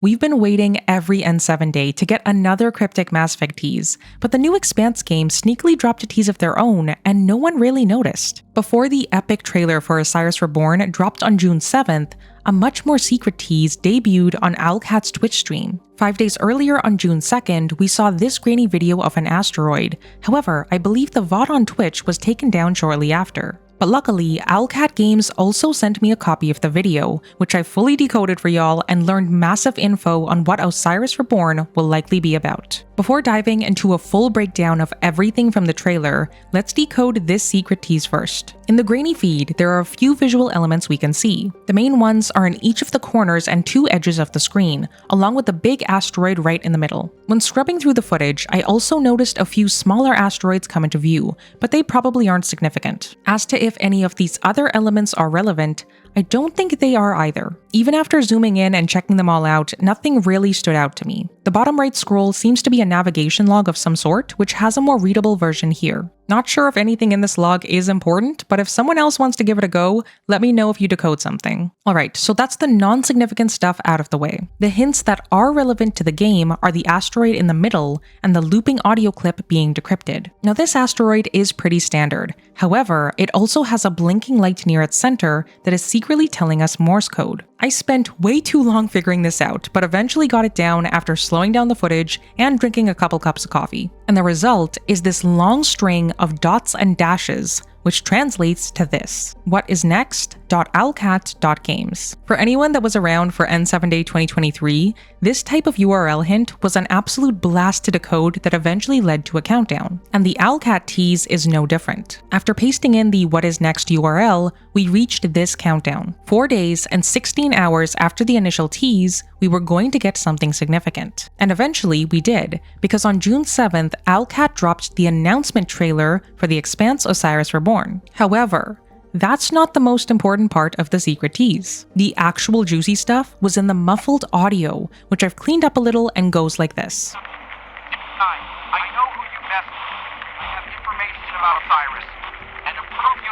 We've been waiting every N7 day to get another cryptic Mass Effect tease, but the new Expanse game sneakily dropped a tease of their own and no one really noticed. Before the epic trailer for Osiris Reborn dropped on June 7th, a much more secret tease debuted on Owlcat's Twitch stream. 5 days earlier on June 2nd, we saw this grainy video of an asteroid. However, I believe the VOD on Twitch was taken down shortly after. But luckily, Owlcat Games also sent me a copy of the video, which I fully decoded for y'all and learned massive info on what Osiris Reborn will likely be about. Before diving into a full breakdown of everything from the trailer, let's decode this secret tease first. In the grainy feed, there are a few visual elements we can see. The main ones are in each of the corners and 2 edges of the screen, along with the big asteroid right in the middle. When scrubbing through the footage, I also noticed a few smaller asteroids come into view, but they probably aren't significant. As to if any of these other elements are relevant, I don't think they are either. Even after zooming in and checking them all out, nothing really stood out to me. The bottom right scroll seems to be a navigation log of some sort, which has a more readable version here. Not sure if anything in this log is important, but if someone else wants to give it a go, let me know if you decode something. Alright, so that's the non-significant stuff out of the way. The hints that are relevant to the game are the asteroid in the middle and the looping audio clip being decrypted. Now this asteroid is pretty standard. However, it also has a blinking light near its center that is secretly telling us Morse code. I spent way too long figuring this out, but eventually got it down after slowing down the footage and drinking a couple cups of coffee. And the result is this long string of dots and dashes, which translates to this: what is next.owlcat.games. For anyone that was around for N7 Day 2023, this type of URL hint was an absolute blast to decode that eventually led to a countdown. And the Owlcat tease is no different. After pasting in the what is next URL, we reached this countdown. 4 days and 16 hours after the initial tease, we were going to get something significant. And eventually we did, because on June 7th, Owlcat dropped the announcement trailer for the Expanse Osiris Reborn. However, that's not the most important part of the secret tease. The actual juicy stuff was in the muffled audio, which I've cleaned up a little and goes like this. Hi, I know who you met with. I have information about Osiris, and to prove you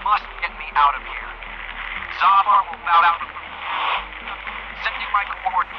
must get me out of here. Zafar will bow out of sending my coordinates.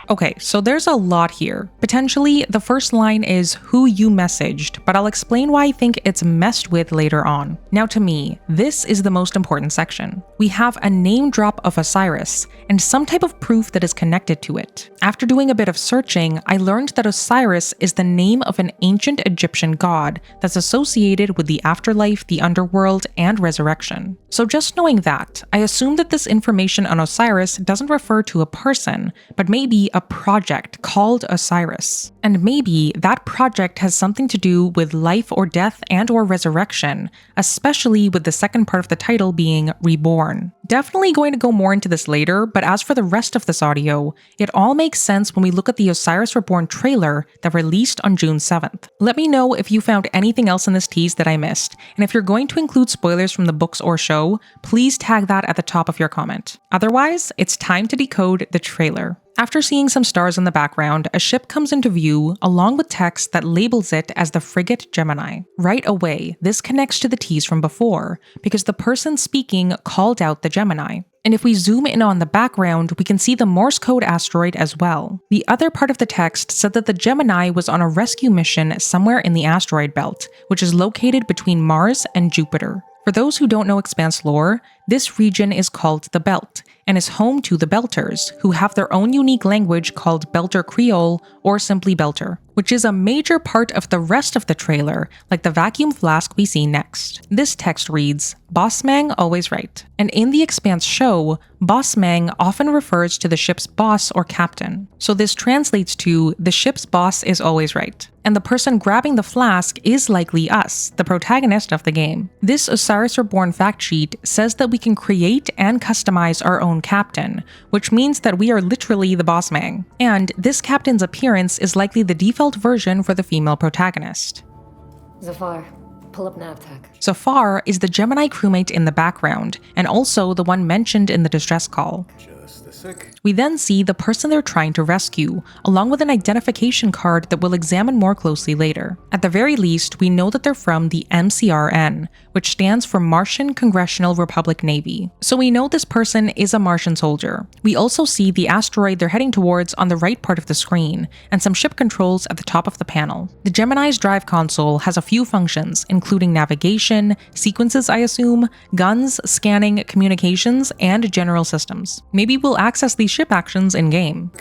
Okay, so there's a lot here. Potentially, the first line is who you messaged, but I'll explain why I think it's messed with later on. Now to me, this is the most important section. We have a name drop of Osiris, and some type of proof that is connected to it. After doing a bit of searching, I learned that Osiris is the name of an ancient Egyptian god that's associated with the afterlife, the underworld, and resurrection. So just knowing that, I assume that this information on Osiris doesn't refer to a person, but maybe a project called Osiris. And maybe that project has something to do with life or death and or resurrection, especially with the second part of the title being Reborn. Definitely going to go more into this later, but as for the rest of this audio, it all makes sense when we look at the Osiris Reborn trailer that released on June 7th. Let me know if you found anything else in this tease that I missed, and if you're going to include spoilers from the books or show, please tag that at the top of your comment. Otherwise, it's time to decode the trailer. After seeing some stars in the background, a ship comes into view along with text that labels it as the frigate Gemini. Right away, this connects to the tease from before, because the person speaking called out the Gemini. And if we zoom in on the background, we can see the Morse code asteroid as well. The other part of the text said that the Gemini was on a rescue mission somewhere in the asteroid belt, which is located between Mars and Jupiter. For those who don't know Expanse lore, this region is called the Belt, and is home to the Belters, who have their own unique language called Belter Creole, or simply Belter, which is a major part of the rest of the trailer, like the vacuum flask we see next. This text reads, "Boss Mang always right." And in the Expanse show, Boss Mang often refers to the ship's boss or captain. So this translates to, the ship's boss is always right. And the person grabbing the flask is likely us, the protagonist of the game. This Osiris Reborn fact sheet says that we can create and customize our own captain, which means that we are literally the Boss Mang. And this captain's appearance is likely the default version for the female protagonist. Zafar, pull up NavTech. Zafar is the Gemini crewmate in the background, and also the one mentioned in the distress call. Just the sick? We then see the person they're trying to rescue, along with an identification card that we'll examine more closely later. At the very least, we know that they're from the MCRN, which stands for Martian Congressional Republic Navy. So we know this person is a Martian soldier. We also see the asteroid they're heading towards on the right part of the screen, and some ship controls at the top of the panel. The Gemini's drive console has a few functions, including navigation, sequences I assume, guns, scanning, communications, and general systems. Maybe we'll access these ship actions in-game.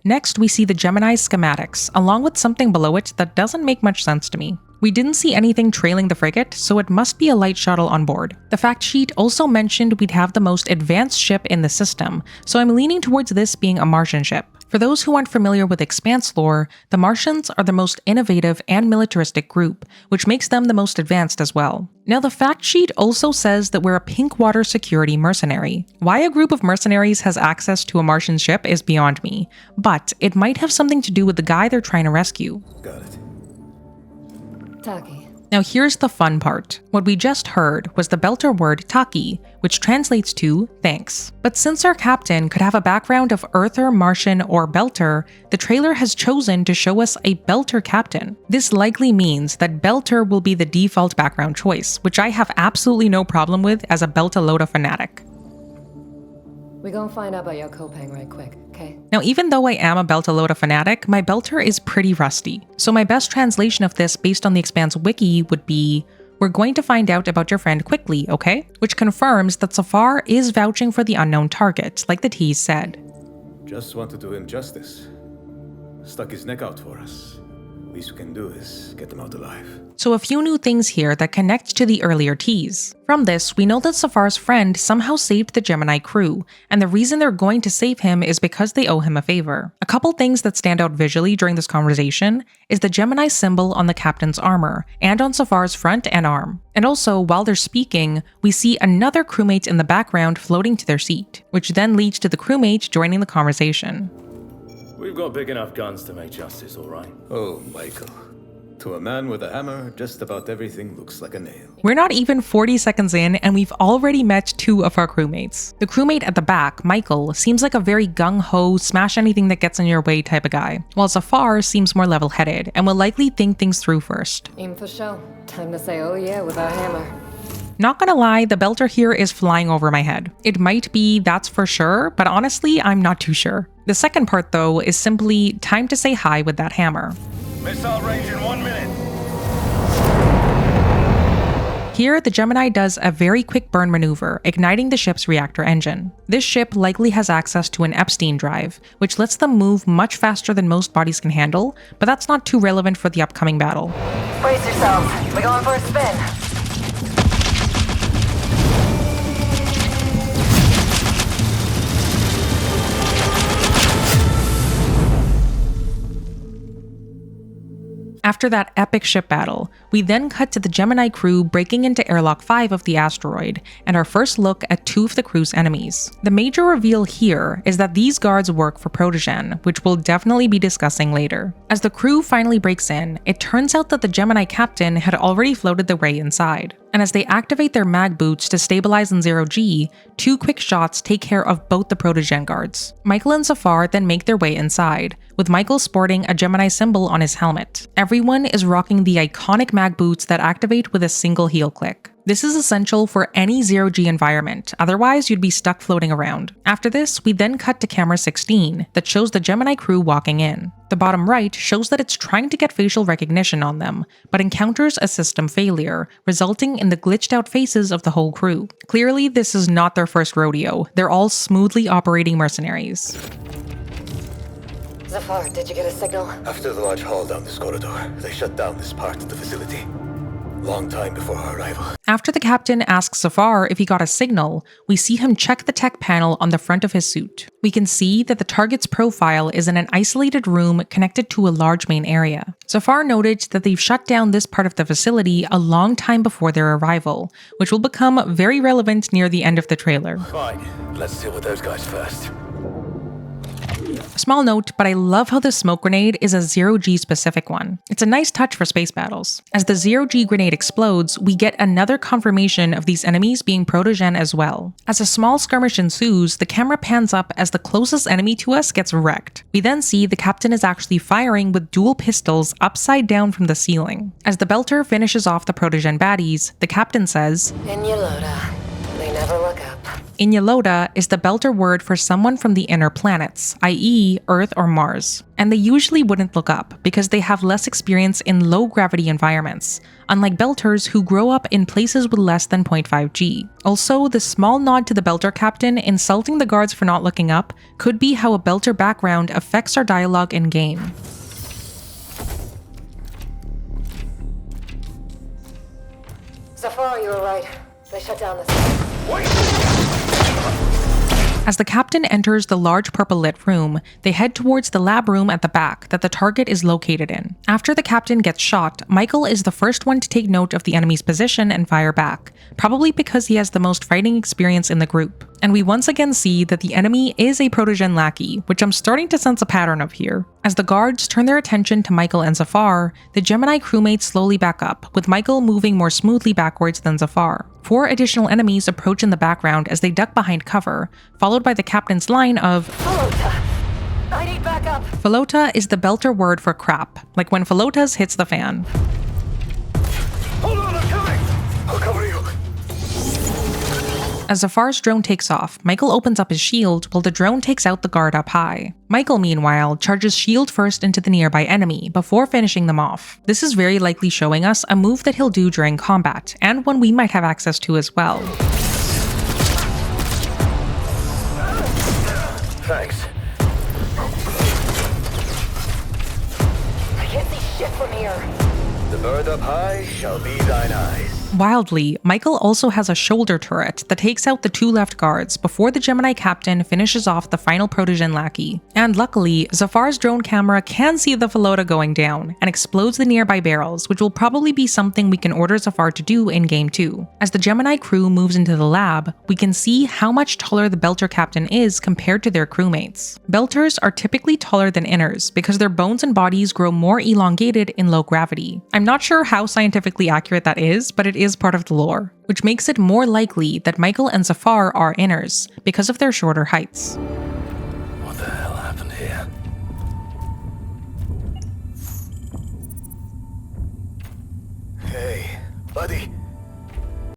Next, we see the Gemini's schematics, along with something below it that doesn't make much sense to me. We didn't see anything trailing the frigate, so it must be a light shuttle on board. The fact sheet also mentioned we'd have the most advanced ship in the system, so I'm leaning towards this being a Martian ship. For those who aren't familiar with Expanse lore, the Martians are the most innovative and militaristic group, which makes them the most advanced as well. Now, the fact sheet also says that we're a Pinkwater security mercenary. Why a group of mercenaries has access to a Martian ship is beyond me, but it might have something to do with the guy they're trying to rescue. Got it. Taki. Now here's the fun part. What we just heard was the Belter word Taki, which translates to thanks. But since our captain could have a background of Earther, Martian, or Belter, the trailer has chosen to show us a Belter captain. This likely means that Belter will be the default background choice, which I have absolutely no problem with as a Beltalota fanatic. We gonna find out about your Kopeng right quick, okay? Now, even though I am a Beltalota fanatic, my Belter is pretty rusty. So my best translation of this based on the Expanse wiki would be, we're going to find out about your friend quickly, okay? Which confirms that Zafar is vouching for the unknown target, like the Tease said. Just want to do him justice. Stuck his neck out for us. Least we can do is get him out alive. So a few new things here that connect to the earlier Tease. From this, we know that Zafar's friend somehow saved the Gemini crew, and the reason they're going to save him is because they owe him a favor. A couple things that stand out visually during this conversation is the Gemini symbol on the captain's armor, and on Zafar's front and arm. And also, while they're speaking, we see another crewmate in the background floating to their seat, which then leads to the crewmate joining the conversation. We've got big enough guns to make justice, all right? Oh, Michael. To a man with a hammer, just about everything looks like a nail. We're not even 40 seconds in, and we've already met two of our crewmates. The crewmate at the back, Michael, seems like a very gung-ho, smash anything that gets in your way type of guy, while Zafar seems more level-headed and will likely think things through first. Aim for show. Time to say oh yeah with our hammer. Not gonna lie, the Belter here is flying over my head. It might be, that's for sure, but honestly, I'm not too sure. The second part, though, is simply time to say hi with that hammer. Missile range in 1 minute. Here, the Gemini does a very quick burn maneuver, igniting the ship's reactor engine. This ship likely has access to an Epstein drive, which lets them move much faster than most bodies can handle, but that's not too relevant for the upcoming battle. Brace yourselves. We're going for a spin. After that epic ship battle, we then cut to the Gemini crew breaking into Airlock 5 of the asteroid, and our first look at two of the crew's enemies. The major reveal here is that these guards work for Protogen, which we'll definitely be discussing later. As the crew finally breaks in, it turns out that the Gemini captain had already floated their way inside. And as they activate their mag boots to stabilize in 0G, two quick shots take care of both the Protogen guards. Michael and Zafar then make their way inside, with Michael sporting a Gemini symbol on his helmet. Everyone is rocking the iconic mag boots that activate with a single heel click. This is essential for any 0G environment, otherwise you'd be stuck floating around. After this, we then cut to camera 16 that shows the Gemini crew walking in. The bottom right shows that it's trying to get facial recognition on them, but encounters a system failure, resulting in the glitched out faces of the whole crew. Clearly, this is not their first rodeo. They're all smoothly operating mercenaries. Zafar, did you get a signal? After the large haul down this corridor, they shut down this part of the facility. Long time before our arrival. After the captain asks Zafar if he got a signal, we see him check the tech panel on the front of his suit. We can see that the target's profile is in an isolated room connected to a large main area. Zafar noted that they've shut down this part of the facility a long time before their arrival, which will become very relevant near the end of the trailer. Fine, let's deal with those guys first. Small note, but I love how the smoke grenade is a 0G specific one. It's a nice touch for space battles. As the 0G grenade explodes, we get another confirmation of these enemies being protogen as well. As a small skirmish ensues, the camera pans up as the closest enemy to us gets wrecked. We then see the captain is actually firing with dual pistols upside down from the ceiling. As the belter finishes off the protogen baddies, the captain says, Inyaloda. They never look up. Inyaloda is the belter word for someone from the inner planets, i.e. Earth or Mars. And they usually wouldn't look up because they have less experience in low-gravity environments, unlike belters who grow up in places with less than 0.5 G. Also, the small nod to the belter captain insulting the guards for not looking up could be how a belter background affects our dialogue in-game. Zafar, you were right. They shut down this. As the captain enters the large purple lit room, they head towards the lab room at the back that the target is located in. After the captain gets shot, Michael is the first one to take note of the enemy's position and fire back, probably because he has the most fighting experience in the group. And we once again see that the enemy is a protogen lackey, which I'm starting to sense a pattern of here. As the guards turn their attention to Michael and Zafar, the Gemini crewmates slowly back up, with Michael moving more smoothly backwards than Zafar. 4 additional enemies approach in the background as they duck behind cover, followed by the captain's line of Falota! I need backup! Falota is the belter word for crap, like when Falotas hits the fan. Hold on, I'm coming! I'll cover you. As Zafar's drone takes off, Michael opens up his shield while the drone takes out the guard up high. Michael, meanwhile, charges shield first into the nearby enemy before finishing them off. This is very likely showing us a move that he'll do during combat, and one we might have access to as well. Thanks. I can't see shit from here. The bird up high shall be thine eyes. Wildly, Michael also has a shoulder turret that takes out the 2 left guards before the Gemini captain finishes off the final protogen lackey. And luckily, Zafar's drone camera can see the Falota going down and explodes the nearby barrels, which will probably be something we can order Zafar to do in Game 2. As the Gemini crew moves into the lab, we can see how much taller the Belter captain is compared to their crewmates. Belters are typically taller than inners because their bones and bodies grow more elongated in low gravity. I'm not sure how scientifically accurate that is, but it is part of the lore, which makes it more likely that Michael and Zafar are inners because of their shorter heights. What the hell happened here? Hey, buddy.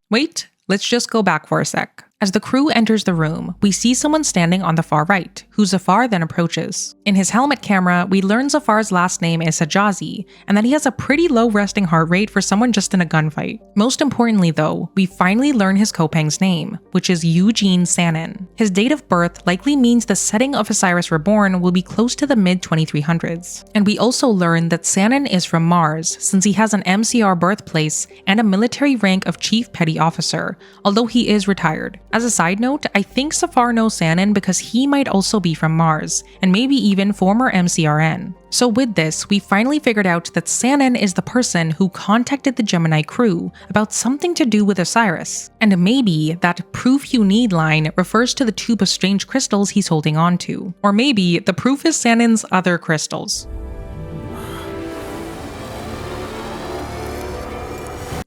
Wait, let's just go back for a sec. As the crew enters the room, we see someone standing on the far right, who Zafar then approaches. In his helmet camera, we learn Zafar's last name is Hijazi, and that he has a pretty low resting heart rate for someone just in a gunfight. Most importantly though, we finally learn his Kopeng's name, which is Eugene Sanin. His date of birth likely means the setting of Osiris Reborn will be close to the mid-2300s. And we also learn that Sanin is from Mars, since he has an MCR birthplace and a military rank of Chief Petty Officer, although he is retired. As a side note, I think Zafar knows Sanin because he might also be from Mars, and maybe even former MCRN. So with this, we finally figured out that Sanin is the person who contacted the Gemini crew about something to do with Osiris. And maybe that "proof you need" line refers to the tube of strange crystals he's holding on to. Or maybe the proof is Sanin's other crystals.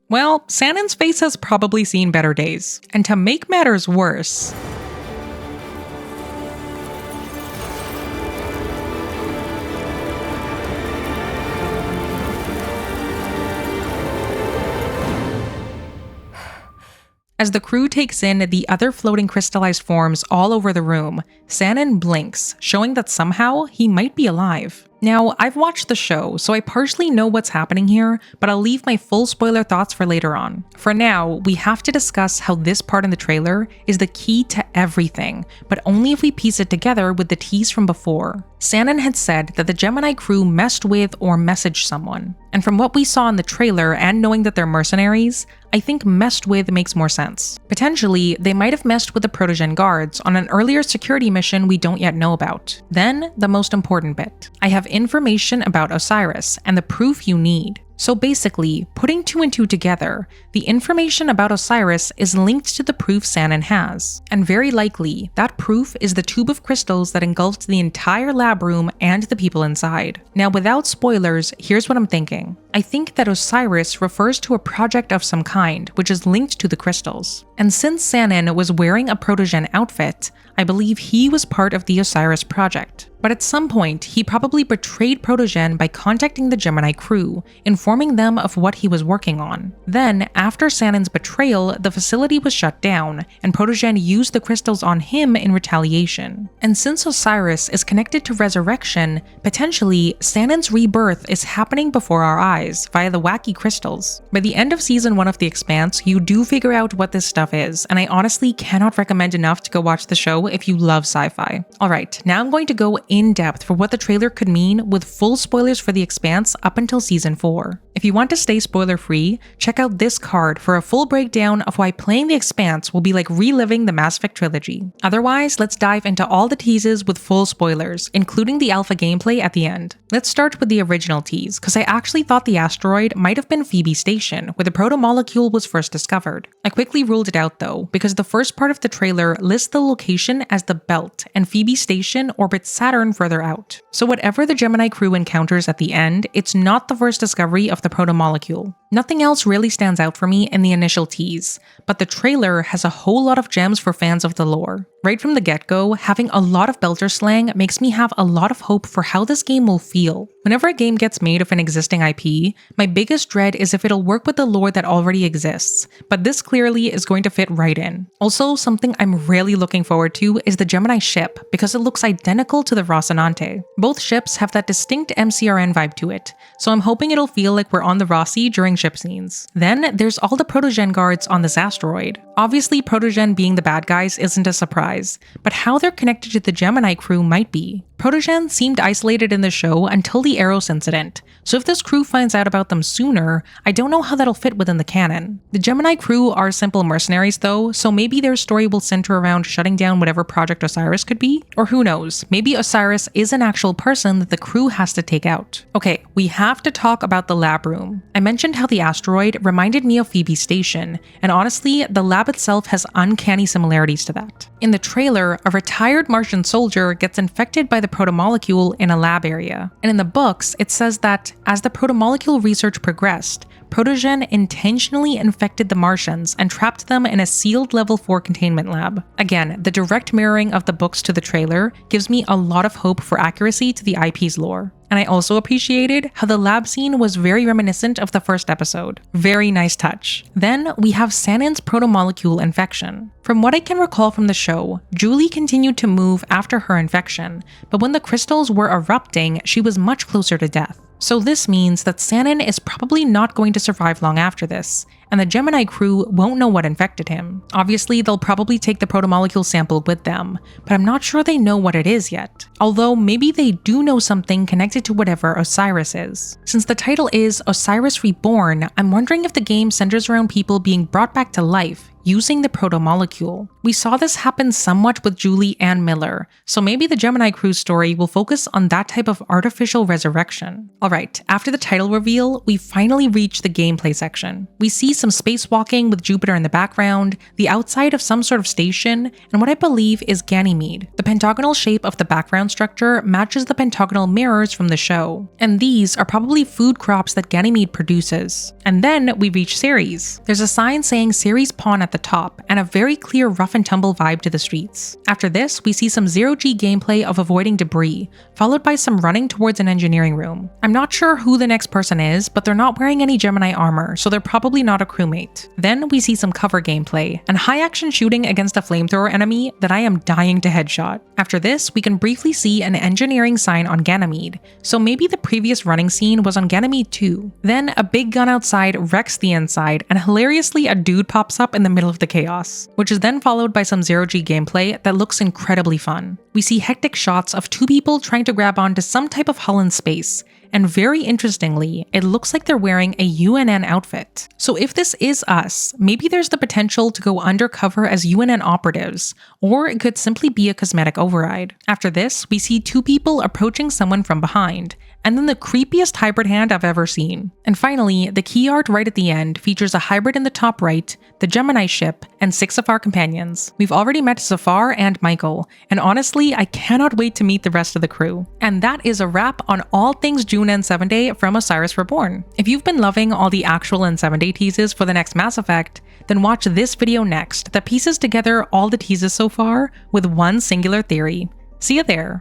Well, Sanin's face has probably seen better days. And to make matters worse, as the crew takes in the other floating crystallized forms all over the room, Sanin blinks, showing that somehow he might be alive. Now, I've watched the show, so I partially know what's happening here, but I'll leave my full spoiler thoughts for later on. For now, we have to discuss how this part in the trailer is the key to everything, but only if we piece it together with the tease from before. Sanin had said that the Gemini crew messed with or messaged someone, and from what we saw in the trailer and knowing that they're mercenaries, I think messed with makes more sense. Potentially, they might have messed with the Protogen guards on an earlier security mission we don't yet know about. Then, the most important bit. I have information about Osiris and the proof you need. So basically, putting 2 and 2 together, the information about Osiris is linked to the proof Sanin has. And very likely, that proof is the tube of crystals that engulfed the entire lab room and the people inside. Now without spoilers, here's what I'm thinking. I think that Osiris refers to a project of some kind, which is linked to the crystals. And since Sanin was wearing a Protogen outfit, I believe he was part of the Osiris project. But at some point, he probably betrayed Protogen by contacting the Gemini crew, informing them of what he was working on. Then, after Sanin's betrayal, the facility was shut down, and Protogen used the crystals on him in retaliation. And since Osiris is connected to resurrection, potentially, Sanin's rebirth is happening before our eyes via the wacky crystals. By the end of season 1 of The Expanse, you do figure out what this stuff is, and I honestly cannot recommend enough to go watch the show if you love sci-fi. Alright, now I'm going to go in depth for what the trailer could mean with full spoilers for The Expanse up until season 4. If you want to stay spoiler free, check out this card for a full breakdown of why playing The Expanse will be like reliving the Mass Effect trilogy. Otherwise, let's dive into all the teases with full spoilers, including the alpha gameplay at the end. Let's start with the original tease, because I actually thought the asteroid might have been Phoebe Station, where the proto-molecule was first discovered. I quickly ruled it out though, because the first part of the trailer lists the location as the Belt, and Phoebe Station orbits Saturn further out. So whatever the Gemini crew encounters at the end, it's not the first discovery of the proto-molecule. Nothing else really stands out for me in the initial tease, but the trailer has a whole lot of gems for fans of the lore. Right from the get-go, having a lot of Belter slang makes me have a lot of hope for how this game will feel. Whenever a game gets made of an existing IP, my biggest dread is if it'll work with the lore that already exists, but this clearly is going to fit right in. Also, something I'm really looking forward to is the Gemini ship, because it looks identical to the Rocinante. Both ships have that distinct MCRN vibe to it, so I'm hoping it'll feel like we're on the Rossi during ship scenes. Then, there's all the Protogen guards on this asteroid. Obviously, Protogen being the bad guys isn't a surprise, but how they're connected to the Gemini crew might be. Protogen seemed isolated in the show until the Eros incident, so if this crew finds out about them sooner, I don't know how that'll fit within the canon. The Gemini crew are simple mercenaries though, so maybe their story will center around shutting down whatever Project Osiris could be? Or who knows, maybe Osiris is an actual person that the crew has to take out. Okay, we have to talk about the lab room. I mentioned how the asteroid reminded me of Phoebe Station, and honestly, the lab itself has uncanny similarities to that. In the trailer, a retired Martian soldier gets infected by the protomolecule in a lab area, and in the books, it says that as the protomolecule research progressed, Protogen intentionally infected the Martians and trapped them in a sealed level 4 containment lab. Again, the direct mirroring of the books to the trailer gives me a lot of hope for accuracy to the IP's lore. And I also appreciated how the lab scene was very reminiscent of the first episode. Very nice touch. Then we have Sanin's protomolecule infection. From what I can recall from the show, Julie continued to move after her infection, but when the crystals were erupting, she was much closer to death. So this means that Sanin is probably not going to survive long after this, and the Gemini crew won't know what infected him. Obviously, they'll probably take the protomolecule sample with them, but I'm not sure they know what it is yet. Although maybe they do know something connected to whatever Osiris is. Since the title is Osiris Reborn, I'm wondering if the game centers around people being brought back to life using the protomolecule. We saw this happen somewhat with Julie and Miller, so maybe the Gemini crew's story will focus on that type of artificial resurrection. Alright, after the title reveal, we finally reach the gameplay section. We see some spacewalking with Jupiter in the background, the outside of some sort of station, and what I believe is Ganymede. The pentagonal shape of the background structure matches the pentagonal mirrors from the show, and these are probably food crops that Ganymede produces. And then we reach Ceres. There's a sign saying Ceres Pawn at the top, and a very clear rough and tumble vibe to the streets. After this, we see some zero-G gameplay of avoiding debris, followed by some running towards an engineering room. I'm not sure who the next person is, but they're not wearing any Gemini armor, so they're probably not a crewmate. Then we see some cover gameplay, and high-action shooting against a flamethrower enemy that I am dying to headshot. After this, we can briefly see an engineering sign on Ganymede, so maybe the previous running scene was on Ganymede too. Then a big gun outside wrecks the inside, and hilariously a dude pops up in the middle of the chaos, which is then followed by some zero-G gameplay that looks incredibly fun. We see hectic shots of two people trying to grab onto some type of hull in space, and very interestingly, it looks like they're wearing a UNN outfit. So if this is us, maybe there's the potential to go undercover as UNN operatives, or it could simply be a cosmetic override. After this, we see two people approaching someone from behind, And then the creepiest hybrid hand I've ever seen. And finally, the key art right at the end features a hybrid in the top right, the Gemini ship, and 6 Zafar companions. We've already met Zafar and Michael, and honestly, I cannot wait to meet the rest of the crew. And that is a wrap on all things June and 7 Day from Osiris Reborn. If you've been loving all the actual and 7 Day teases for the next Mass Effect, then watch this video next that pieces together all the teases so far with one singular theory. See you there!